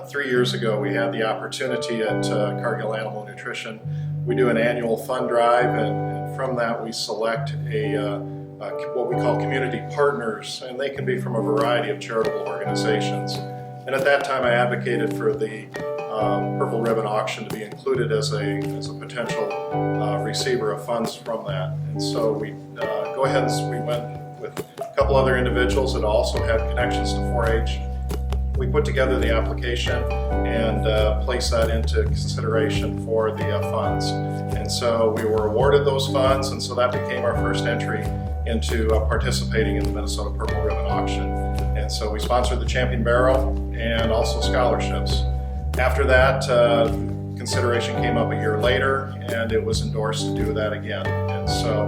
About 3 years ago, we had the opportunity at Cargill Animal Nutrition. We do an annual fund drive, and from that we select what we call community partners, and they can be from a variety of charitable organizations. And at that time, I advocated for the Purple Ribbon auction to be included as a potential receiver of funds from that. And so we we went with a couple other individuals that also had connections to 4-H. We put together the application and placed that into consideration for the funds. And so we were awarded those funds, and so that became our first entry into participating in the Minnesota Purple Ribbon auction. And so we sponsored the Champion Barrel and also scholarships. After that, consideration came up a year later, and it was endorsed to do that again. And so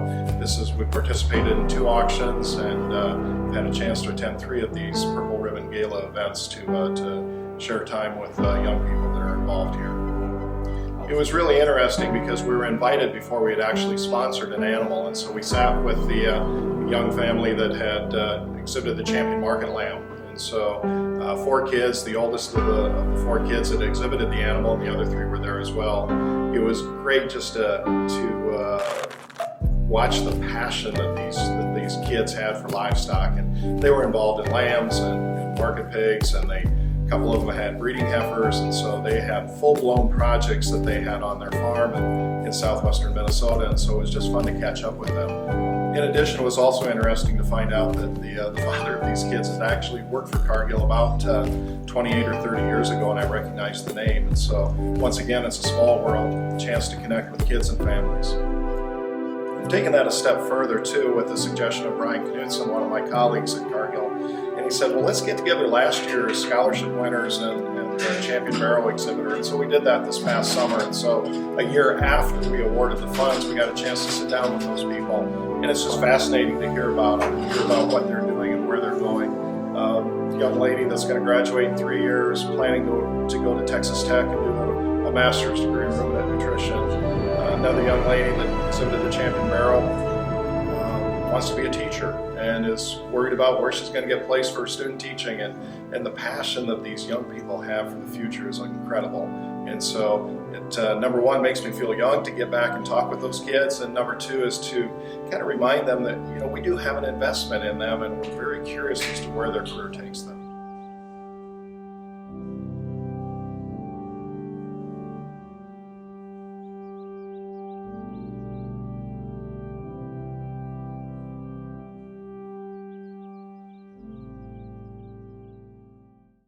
we participated in 2 auctions and had a chance to attend 3 of these Purple Ribbon Gala events to share time with young people that are involved here. It was really interesting because we were invited before we had actually sponsored an animal, and so we sat with the young family that had exhibited the Champion Market Lamb. And so 4 kids, the oldest of the 4 kids had exhibited the animal, and the other 3 were there as well. It was great just to watch the passion that these kids had for livestock, and they were involved in lambs and market pigs, and a couple of them had breeding heifers, and so they had full-blown projects that they had on their farm in southwestern Minnesota, and so it was just fun to catch up with them. In addition, it was also interesting to find out that the father of these kids had actually worked for Cargill about 28 or 30 years ago, and I recognized the name. And so, once again, it's a small world, a chance to connect with kids and families. I've taken that a step further, too, with the suggestion of Brian Knudsen, one of my colleagues at Cargill. And he said, well, let's get together last year's scholarship winners and the Champion Barrel exhibitor. And so we did that this past summer. And so a year after we awarded the funds, we got a chance to sit down with those people. And it's just fascinating to hear about them, hear about what they're doing and where they're going. A young lady that's going to graduate in 3 years, planning to go to Texas Tech and do a master's degree in ruminant nutrition. Another young lady that exhibited the Champion Barrel wants to be a teacher and is worried about where she's going to get placed for student teaching, and the passion that these young people have for the future is incredible. And so it, number one, makes me feel young to get back and talk with those kids, and number 2 is to kind of remind them that we do have an investment in them, and we're very curious as to where their career takes them.